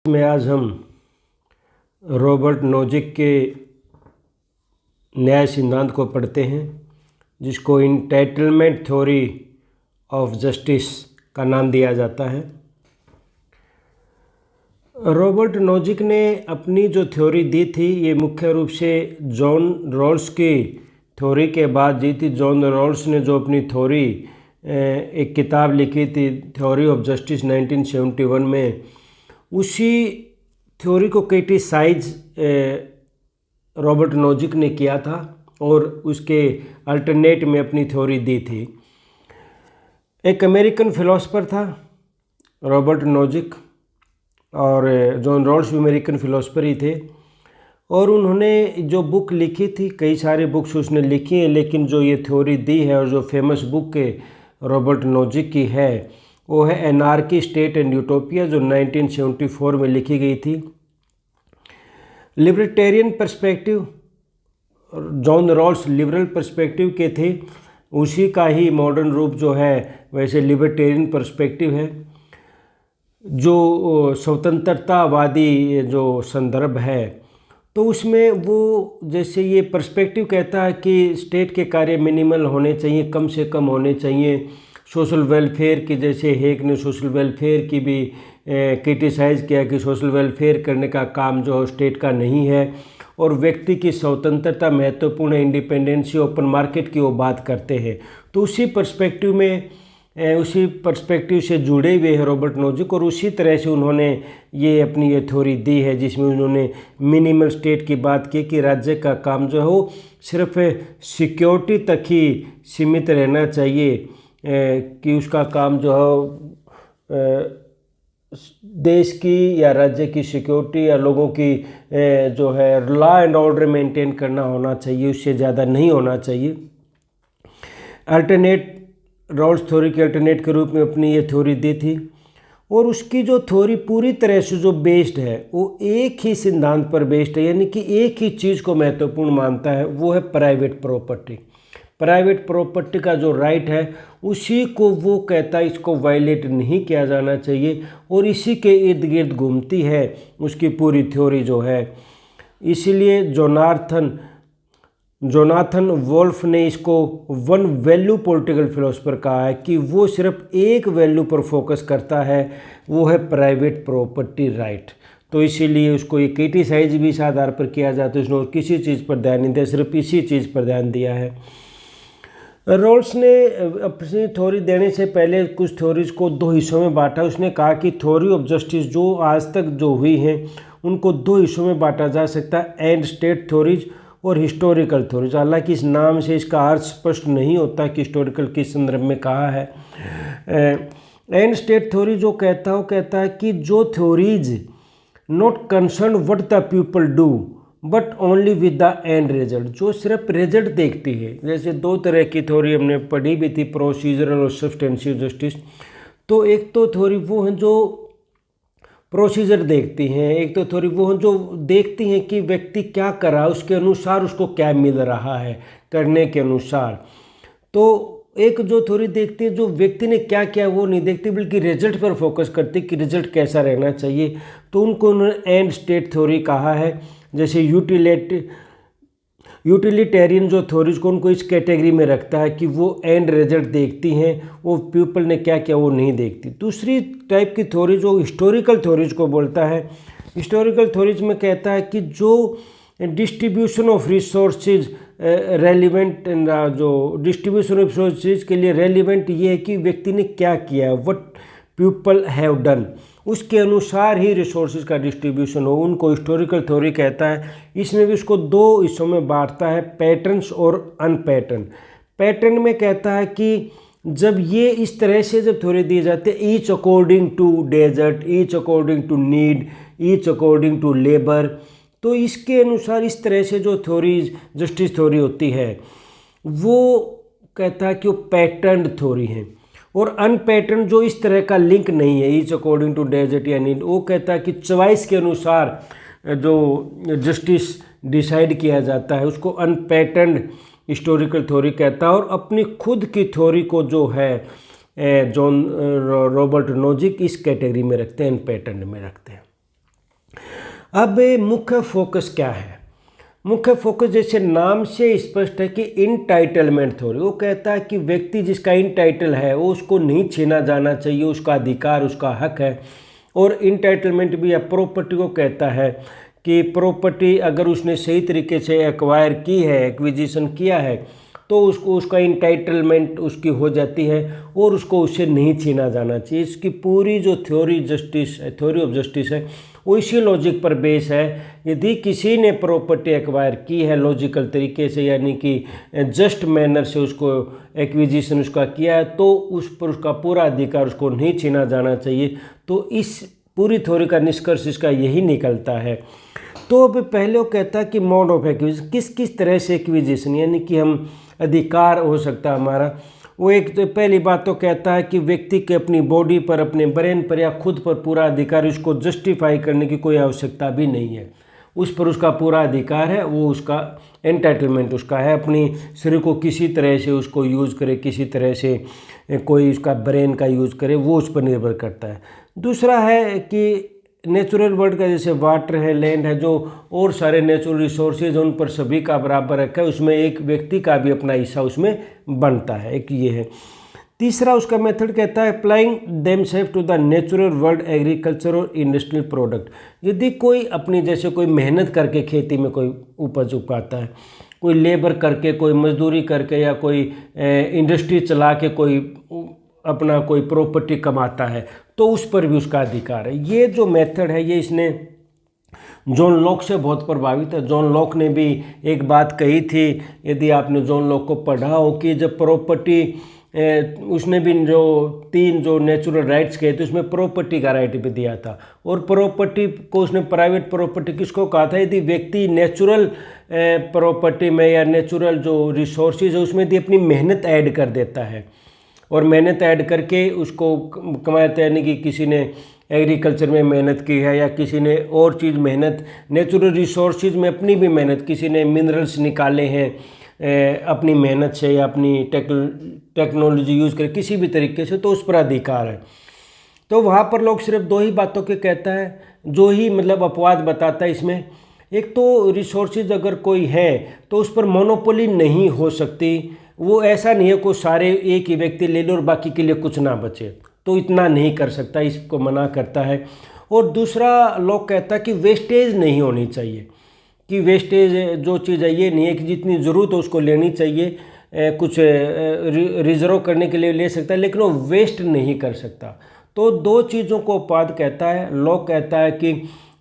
में आज हम रॉबर्ट नोजिक के न्याय सिद्धांत को पढ़ते हैं, जिसको इंटाइटलमेंट थ्योरी ऑफ जस्टिस का नाम दिया जाता है। रॉबर्ट नोजिक ने अपनी जो थ्योरी दी थी, ये मुख्य रूप से जॉन रॉल्स की थ्योरी के बाद दी थी। जॉन रॉल्स ने जो अपनी थ्योरी एक किताब लिखी थी, थ्योरी ऑफ जस्टिस 1971 में, उसी थ्योरी को क्रिटिसाइज रॉबर्ट नोजिक ने किया था और उसके अल्टरनेट में अपनी थ्योरी दी थी। एक अमेरिकन फिलोसफर था रॉबर्ट नोजिक, और जॉन रॉल्स भी अमेरिकन फिलोसफर ही थे, और उन्होंने जो बुक लिखी थी, कई सारे बुक्स उसने लिखी हैं, लेकिन जो ये थ्योरी दी है और जो फेमस बुक के रॉबर्ट नोजिक की है, वो है एनार्की, स्टेट एंड यूटोपिया, जो 1974 में लिखी गई थी। Libertarian perspective, John Rawls liberal perspective के थे, उसी का ही मॉडर्न रूप जो है वैसे लिबर्टेरियन पर्सपेक्टिव है। जो स्वतंत्रतावादी जो संदर्भ है, तो उसमें वो जैसे ये पर्सपेक्टिव कहता है कि स्टेट के कार्य मिनिमल होने चाहिए, कम से कम होने चाहिए। सोशल वेलफेयर की, जैसे हेग ने सोशल वेलफेयर की भी क्रिटिसाइज़ किया कि सोशल वेलफेयर करने का काम जो है स्टेट का नहीं है, और व्यक्ति की स्वतंत्रता महत्वपूर्ण है, इंडिपेंडेंसी, ओपन मार्केट की वो बात करते हैं। तो उसी पर्सपेक्टिव से जुड़े हुए हैं रॉबर्ट नोजिक, और उसी तरह से उन्होंने ये अपनी ये थ्योरी दी है, जिसमें उन्होंने मिनिमल स्टेट की बात की कि राज्य का काम जो है वो सिर्फ सिक्योरिटी तक ही सीमित रहना चाहिए, कि उसका काम जो है देश की या राज्य की सिक्योरिटी या लोगों की जो है लॉ एंड ऑर्डर मेंटेन करना होना चाहिए, उससे ज़्यादा नहीं होना चाहिए। अल्टरनेट, रॉल्स थ्योरी के अल्टरनेट के रूप में अपनी ये थ्योरी दी थी, और उसकी जो थ्योरी पूरी तरह से जो बेस्ड है वो एक ही सिद्धांत पर बेस्ड है, यानी कि एक ही चीज़ को महत्वपूर्ण मानता है, वो है प्राइवेट प्रॉपर्टी। प्राइवेट प्रॉपर्टी का जो राइट है, उसी को वो कहता है इसको वायलेट नहीं किया जाना चाहिए, और इसी के इर्द गिर्द घूमती है उसकी पूरी थ्योरी जो है। इसीलिए जोनाथन वोल्फ ने इसको वन वैल्यू पॉलिटिकल फिलोसफर कहा है, कि वो सिर्फ एक वैल्यू पर फोकस करता है, वो है प्राइवेट प्रॉपर्टी राइट। तो इसीलिए उसको ये क्रिटिसाइज भी इस आधार पर किया जाता है, उसने किसी चीज़ पर ध्यान नहीं दिया, सिर्फ इसी चीज़ पर ध्यान दिया है। रॉल्स ने अपनी थ्योरी देने से पहले कुछ थ्योरीज को दो हिस्सों में बांटा। उसने कहा कि थ्योरी ऑफ जस्टिस जो आज तक जो हुई हैं, उनको दो हिस्सों में बांटा जा सकता है, एंड स्टेट थ्योरीज और हिस्टोरिकल थ्योरीज। हालांकि इस नाम से इसका अर्थ स्पष्ट नहीं होता कि हिस्टोरिकल किस संदर्भ में कहा है। एंड स्टेट थ्योरी जो कहता है कि जो theories not concern what the people do but only with the end result, जो सिर्फ रिजल्ट देखती है। जैसे दो तरह की थ्योरी हमने पढ़ी भी थी, प्रोसीजरल और सब्सटेंशियल जस्टिस। तो एक तो थ्योरी वो हैं जो प्रोसीजर देखती हैं, एक तो थ्योरी वो हैं जो देखती हैं कि व्यक्ति क्या कर रहा है, उसके अनुसार उसको क्या मिल रहा है करने के अनुसार। तो एक जो थ्योरी देखती है, जो व्यक्ति ने क्या किया वो नहीं देखती, बल्कि रिजल्ट पर फोकस करती कि रिजल्ट कैसा रहना चाहिए। तो उनको उन्होंने एंड स्टेट थ्योरी कहा है। जैसे यूटिलिटेरियन जो थ्योरीज को, उनको इस कैटेगरी में रखता है कि वो एंड रिजल्ट देखती हैं, वो पीपल ने क्या किया वो नहीं देखती। दूसरी टाइप की थ्योरी जो हिस्टोरिकल थ्योरीज को बोलता है, हिस्टोरिकल थ्योरीज में कहता है कि जो डिस्ट्रीब्यूशन ऑफ रिसोर्सेज रेलिवेंट, जो डिस्ट्रीब्यूशन ऑफ रिसोर्सेज के लिए रेलिवेंट ये है कि व्यक्ति ने क्या किया, व्हाट पीपल हैव डन, उसके अनुसार ही रिसोर्सेज का डिस्ट्रीब्यूशन हो, उनको हिस्टोरिकल थ्योरी कहता है। इसमें भी उसको दो हिस्सों में बांटता है, पैटर्न्स और अनपैटर्न। पैटर्न में कहता है कि जब ये इस तरह से जब थ्योरी दी जाती है, each according to desert, each according to need, each according to labour, तो इसके अनुसार इस तरह से जो थ्योरीज जस्टिस थ्योरी होती है, वो कहता है कि वो पैटर्न थ्योरी है। और अनपैटर्न जो इस तरह का लिंक नहीं है, ईच अकॉर्डिंग टू डेजर्ट या नीड, वो कहता है कि चॉइस के अनुसार जो जस्टिस डिसाइड किया जाता है, उसको अनपैटर्न हिस्टोरिकल थ्योरी कहता है। और अपनी खुद की थ्योरी को जो है जॉन रॉबर्ट नोजिक इस कैटेगरी में रखते हैं, अनपैटर्न में रखते हैं। अब मुख्य फोकस क्या है? मुख्य फोकस जैसे नाम से स्पष्ट है कि इनटाइटलमेंट थ्योरी। वो कहता है कि व्यक्ति जिसका इनटाइटल है वो उसको नहीं छीना जाना चाहिए, उसका अधिकार, उसका हक है। और इनटाइटलमेंट भी या प्रॉपर्टी को कहता है कि प्रॉपर्टी अगर उसने सही तरीके से एक्वायर की है, एक्विजिशन किया है, तो उसको उसका इंटाइटलमेंट उसकी हो जाती है और उसको उससे नहीं छीना जाना चाहिए। इसकी पूरी जो थ्योरी ऑफ जस्टिस है वो इसी लॉजिक पर बेस है। यदि किसी ने प्रॉपर्टी एक्वायर की है लॉजिकल तरीके से, यानी कि जस्ट मैनर से उसको एक्विजिशन उसका किया है, तो उस पर उसका पूरा अधिकार उसको नहीं छीना जाना चाहिए। तो इस पूरी थ्योरी का निष्कर्ष इसका यही निकलता है। तो अब पहले वो कहता है कि मोड ऑफ एक्विजिशन, किस किस तरह से एक्विजिशन यानी कि हम अधिकार हो सकता है हमारा। वो एक तो पहली बात तो कहता है कि व्यक्ति के अपनी बॉडी पर, अपने ब्रेन पर या खुद पर पूरा अधिकार, उसको जस्टिफाई करने की कोई आवश्यकता भी नहीं है, उस पर उसका पूरा अधिकार है। वो उसका एंटाइटलमेंट उसका है, अपनी शरीर को किसी तरह से उसको यूज़ करे, किसी तरह से कोई उसका ब्रेन का यूज़ करे, वो उस पर निर्भर करता है। दूसरा है कि नेचुरल वर्ल्ड का, जैसे वाटर है, लैंड है, जो और सारे नेचुरल रिसोर्सेज हैं, उन पर सभी का बराबर रखा है, उसमें एक व्यक्ति का भी अपना हिस्सा उसमें बनता है। एक ये है। तीसरा उसका मेथड कहता है applying themselves to the natural world, agriculture और इंडस्ट्रियल प्रोडक्ट। यदि कोई अपनी जैसे कोई मेहनत करके खेती में कोई उपज उगाता है, कोई लेबर करके, कोई मजदूरी करके, या कोई इंडस्ट्री चला के कोई अपना कोई प्रॉपर्टी कमाता है, तो उस पर भी उसका अधिकार है। ये जो मेथड है ये इसने जॉन लॉक से बहुत प्रभावित है। जॉन लॉक ने भी एक बात कही थी, यदि आपने जॉन लॉक को पढ़ा हो, कि जब प्रॉपर्टी उसने भी जो 3 जो नेचुरल राइट्स कहे थे उसमें प्रॉपर्टी का राइट भी दिया था। और प्रॉपर्टी को उसने प्राइवेट प्रॉपर्टी किसको कहा था? यदि व्यक्ति नेचुरल प्रॉपर्टी में या नेचुरल जो रिसोर्सेज है उसमें यदि अपनी मेहनत ऐड कर देता है, और मेहनत ऐड करके उसको कमाता है, यानी कि किसी ने एग्रीकल्चर में मेहनत की है, या किसी ने और चीज़ मेहनत नेचुरल रिसोर्सेज में अपनी भी मेहनत, किसी ने मिनरल्स निकाले हैं अपनी मेहनत से या अपनी टेक्नोलॉजी यूज़ कर किसी भी तरीके से, तो उस पर अधिकार है। तो वहाँ पर लोग सिर्फ 2 ही बातों के कहता है, जो ही मतलब अपवाद बताता है इसमें। एक तो रिसोर्सेज अगर कोई है तो उस पर मोनोपोली नहीं हो सकती। वो ऐसा नहीं है को सारे एक ही व्यक्ति ले लो और बाकी के लिए कुछ ना बचे, तो इतना नहीं कर सकता, इसको मना करता है। और दूसरा लोग कहता है कि वेस्टेज नहीं होनी चाहिए, कि वेस्टेज जो चीज़ है ये नहीं है कि जितनी ज़रूरत हो उसको लेनी चाहिए, कुछ रिजर्व करने के लिए ले सकता है, लेकिन वो वेस्ट नहीं कर सकता। तो 2 चीज़ों को अपवाद कहता है। लॉ कहता है कि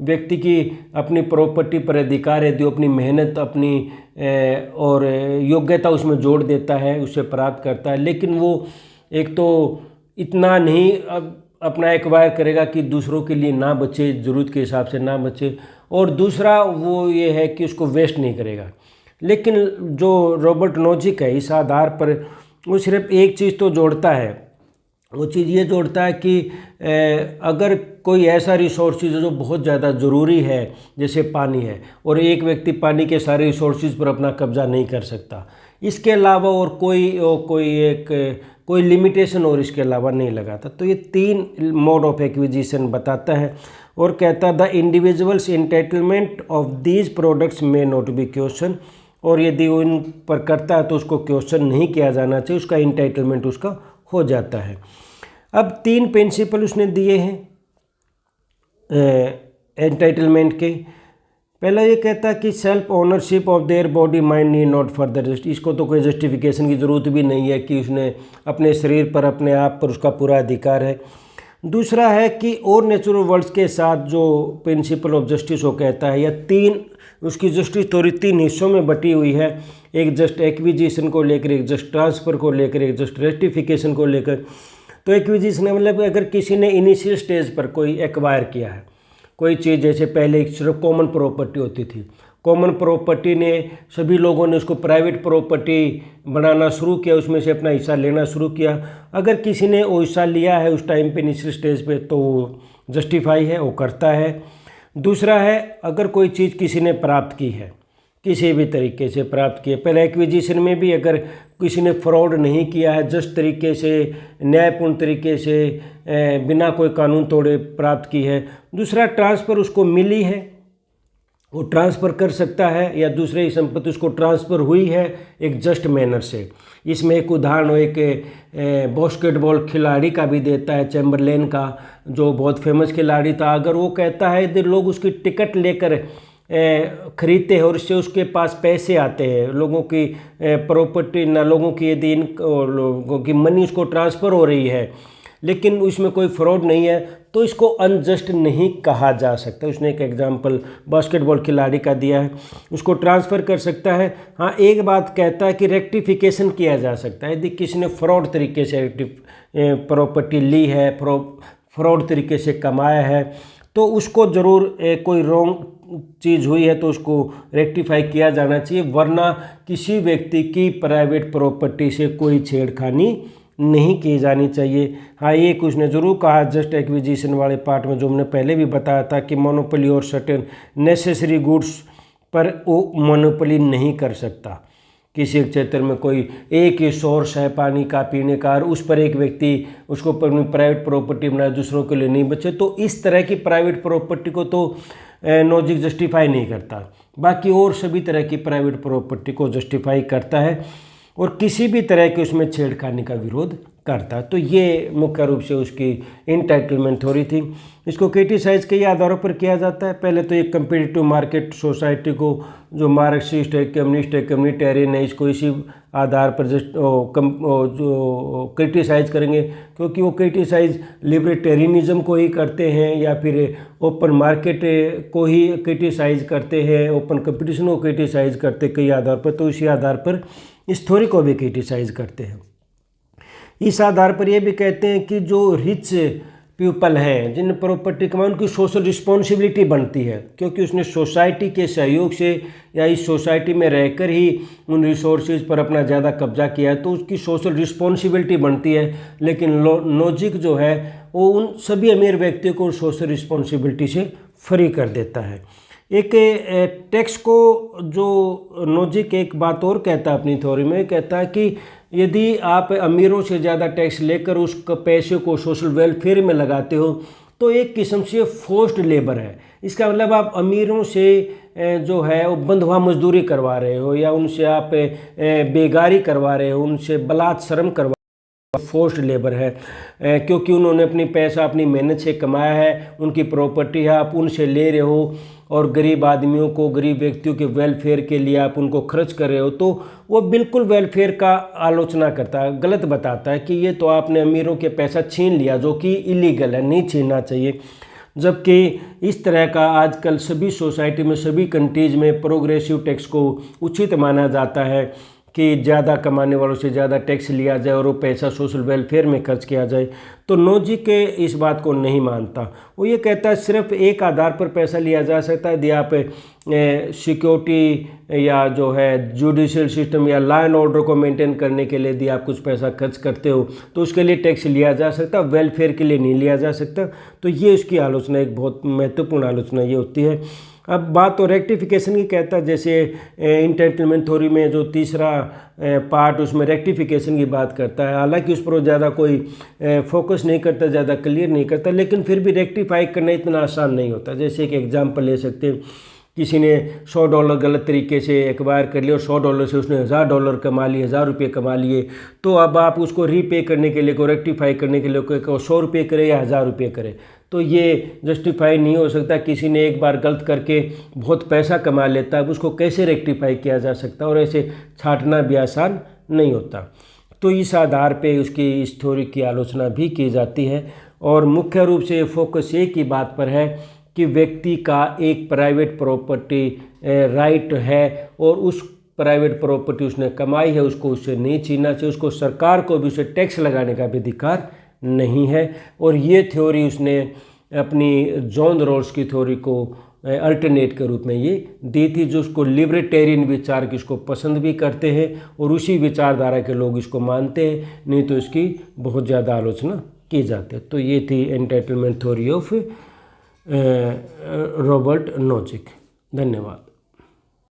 व्यक्ति की अपनी प्रॉपर्टी पर अधिकार है, जो अपनी मेहनत, अपनी और योग्यता उसमें जोड़ देता है, उसे प्राप्त करता है, लेकिन वो एक तो इतना नहीं अपना एक्वायर करेगा कि दूसरों के लिए ना बचे, ज़रूरत के हिसाब से ना बचे। और दूसरा वो ये है कि उसको वेस्ट नहीं करेगा। लेकिन जो रॉबर्ट नोजिक है, इस आधार पर वो सिर्फ एक चीज़ तो जोड़ता है, वो चीज़ ये जोड़ता है कि अगर कोई ऐसा रिसोर्सेज है जो बहुत ज़्यादा ज़रूरी है, जैसे पानी है, और एक व्यक्ति पानी के सारे रिसोर्सेज पर अपना कब्जा नहीं कर सकता, इसके अलावा और कोई लिमिटेशन और इसके अलावा नहीं लगाता। तो ये 3 मोड ऑफ एक्विजिशन बताता है। और कहता है the individuals entitlement of these products may not be question, और यदि वो इन पर करता है तो उसको क्वेश्चन नहीं किया जाना चाहिए, उसका इंटाइटलमेंट उसका हो जाता है। अब 3 प्रिंसिपल उसने दिए हैं एंटाइटलमेंट के। पहला ये कहता है कि self ownership of their body mind need not further just, इसको तो कोई जस्टिफिकेशन की ज़रूरत भी नहीं है कि उसने अपने शरीर पर, अपने आप पर उसका पूरा अधिकार है। दूसरा है कि और नेचुरल वर्ल्ड्स के साथ जो प्रिंसिपल ऑफ जस्टिस वो कहता है, या 3 उसकी जस्टिस थ्योरी 3 हिस्सों में बटी हुई है। एक जस्ट एक्विजिशन को लेकर, एक जस्ट ट्रांसफ़र को लेकर, एक जस्ट रेक्टिफिकेशन को लेकर। तो एक्विजिशन मतलब अगर किसी ने इनिशियल स्टेज पर कोई एक्वायर किया है कोई चीज़, जैसे पहले सिर्फ कॉमन प्रॉपर्टी होती थी, कॉमन प्रॉपर्टी ने सभी लोगों ने उसको प्राइवेट प्रॉपर्टी बनाना शुरू किया, उसमें से अपना हिस्सा लेना शुरू किया। अगर किसी ने वो हिस्सा लिया है उस टाइम पे इनिशियल स्टेज पे, तो वो जस्टिफाई है, वो करता है। दूसरा है अगर कोई चीज़ किसी ने प्राप्त की है, किसी भी तरीके से प्राप्त की है, पहले एक्विजिशन में भी अगर किसी ने फ्रॉड नहीं किया है, जस्ट तरीके से, न्यायपूर्ण तरीके से, बिना कोई कानून तोड़े प्राप्त की है। दूसरा ट्रांसफ़र उसको मिली है, वो ट्रांसफ़र कर सकता है या दूसरे की संपत्ति उसको ट्रांसफ़र हुई है एक जस्ट मैनर से। इसमें एक उदाहरण एक बास्केटबॉल खिलाड़ी का भी देता है, चैम्बरलेन का, जो बहुत फेमस खिलाड़ी था। अगर वो कहता है यदि लोग उसकी टिकट लेकर खरीदते हैं और इससे उसके पास पैसे आते हैं, लोगों की प्रॉपर्टी ना, लोगों की यदि इन लोगों की मनी उसको ट्रांसफ़र हो रही है लेकिन उसमें कोई फ्रॉड नहीं है, तो इसको अनजस्ट नहीं कहा जा सकता। उसने एक एग्जांपल बास्केटबॉल खिलाड़ी का दिया है, उसको ट्रांसफ़र कर सकता है। हाँ, एक बात कहता है कि रेक्टिफिकेशन किया जा सकता है। यदि किसी ने फ्रॉड तरीके से प्रॉपर्टी ली है, फ्रॉड तरीके से कमाया है, तो उसको ज़रूर कोई रॉन्ग चीज़ हुई है तो उसको रेक्टिफाई किया जाना चाहिए, वरना किसी व्यक्ति की प्राइवेट प्रॉपर्टी से कोई छेड़खानी नहीं की जानी चाहिए। हाँ, एक उसने ज़रूर कहा जस्ट एक्विजिशन वाले पार्ट में, जो हमने पहले भी बताया था, कि मोनोपोली और सर्टेन नेसेसरी गुड्स पर वो मोनोपोली नहीं कर सकता। किसी एक क्षेत्र में कोई एक ही सोर्स है पानी का, पीने का, और उस पर एक व्यक्ति उसको अपनी प्राइवेट प्रॉपर्टी बनाए, दूसरों के लिए नहीं बचे, तो इस तरह की प्राइवेट प्रॉपर्टी को तो लॉजिक जस्टिफाई नहीं करता। बाकी और सभी तरह की प्राइवेट प्रॉपर्टी को जस्टिफाई करता है और किसी भी तरह के उसमें छेड़खानी का विरोध करता है। तो ये मुख्य रूप से उसकी इंटाइटलमेंट थ्योरी थी। इसको क्रिटिसाइज कई आधारों पर किया जाता है। पहले तो एक कंपीटिटिव मार्केट सोसाइटी को, जो मार्क्सिस्ट है, कम्युनिस्ट है, कम्युनिटेरियन है, इसको इसी आधार पर जो क्रिटिसाइज करेंगे, क्योंकि वो क्रिटिसाइज लिबर्टेरियनिज्म को ही करते हैं या फिर ओपन मार्केट को ही क्रिटिसाइज करते हैं, ओपन कंपटीशन को क्रिटिसाइज करते कई आधार पर, तो इसी आधार पर इस थ्योरी को भी क्रिटिसाइज करते हैं। इस आधार पर ये भी कहते हैं कि जो रिच पीपल हैं, जिन प्रॉपर्टी कमाई, उनकी सोशल रिस्पॉन्सिबिलिटी बनती है, क्योंकि उसने सोसाइटी के सहयोग से या इस सोसाइटी में रहकर ही उन रिसोर्सेज पर अपना ज़्यादा कब्जा किया है, तो उसकी सोशल रिस्पॉन्सिबिलिटी बनती है। लेकिन लॉजिक जो है वो उन सभी अमीर व्यक्तियों को सोशल रिस्पॉन्सिबिलिटी से फ्री कर देता है। एक टैक्स को जो लॉजिक एक बात और कहता है अपनी थ्योरी में, कहता है कि यदि आप अमीरों से ज़्यादा टैक्स लेकर उस पैसे को सोशल वेलफेयर में लगाते हो तो एक किस्म से फोर्स्ड लेबर है। इसका मतलब आप अमीरों से जो है वो बंधुआ मजदूरी करवा रहे हो, या उनसे आप बेगारी करवा रहे हो, उनसे बलात्श्रम करवा, फोर्स्ड लेबर है, क्योंकि उन्होंने अपनी पैसा अपनी मेहनत से कमाया है, उनकी प्रॉपर्टी है, आप उनसे ले रहे हो और गरीब आदमियों को, गरीब व्यक्तियों के वेलफेयर के लिए आप उनको खर्च कर रहे हो, तो वो बिल्कुल वेलफेयर का आलोचना करता है, गलत बताता है कि ये तो आपने अमीरों के पैसा छीन लिया, जो कि इलीगल है, नहीं छीनना चाहिए। जबकि इस तरह का आजकल सभी सोसाइटी में, सभी कंट्रीज में प्रोग्रेसिव टैक्स को उचित माना जाता है कि ज़्यादा कमाने वालों से ज़्यादा टैक्स लिया जाए और वो पैसा सोशल वेलफेयर में खर्च किया जाए। तो लॉजिक इस बात को नहीं मानता। वो ये कहता है सिर्फ एक आधार पर पैसा लिया जा सकता है, यदि आप सिक्योरिटी या जो है जुडिशियल सिस्टम या लॉ एंड ऑर्डर को मेंटेन करने के लिए यदि आप कुछ पैसा खर्च करते हो तो उसके लिए टैक्स लिया जा सकता, वेलफेयर के लिए नहीं लिया जा सकता। तो ये उसकी आलोचना, एक बहुत महत्वपूर्ण आलोचना ये होती है। अब बात तो रेक्टिफिकेशन की कहता है, जैसे इंटाइटलमेंट थ्योरी में जो तीसरा पार्ट उसमें रेक्टिफिकेशन की बात करता है। हालांकि उस पर ज़्यादा कोई फोकस नहीं करता, ज़्यादा क्लियर नहीं करता, लेकिन फिर भी रेक्टिफाई करना इतना आसान नहीं होता। जैसे एक एग्जांपल ले सकते हैं, किसी ने $100 गलत तरीके से एक्वायर कर लिया और $100 से उसने $1000 कमा लिए, ₹1000 कमा लिए, तो अब आप उसको रीपे करने के लिए, को रेक्टिफाई करने के लिए ₹100 करे या ₹1000 करे, तो ये जस्टिफाई नहीं हो सकता। किसी ने एक बार गलत करके बहुत पैसा कमा लेता है, उसको कैसे रेक्टिफाई किया जा सकता, और ऐसे छांटना भी आसान नहीं होता। तो इस आधार पे उसकी इस थ्योरी की आलोचना भी की जाती है, और मुख्य रूप से फोकस एक ही बात पर है कि व्यक्ति का एक प्राइवेट प्रॉपर्टी राइट है, और उस प्राइवेट प्रॉपर्टी उसने कमाई है, उसको उससे नहीं छीनना चाहिए, उसको सरकार को भी उसे टैक्स लगाने का भी अधिकार नहीं है। और ये थ्योरी उसने अपनी जॉन रॉल्स की थ्योरी को अल्टरनेट के रूप में ये दी थी, जो उसको लिबर्टेरियन विचार की इसको पसंद भी करते हैं और उसी विचारधारा के लोग इसको मानते हैं, नहीं तो इसकी बहुत ज़्यादा आलोचना की जाती है। तो ये थी entitlement theory of Robert Nozick. धन्यवाद।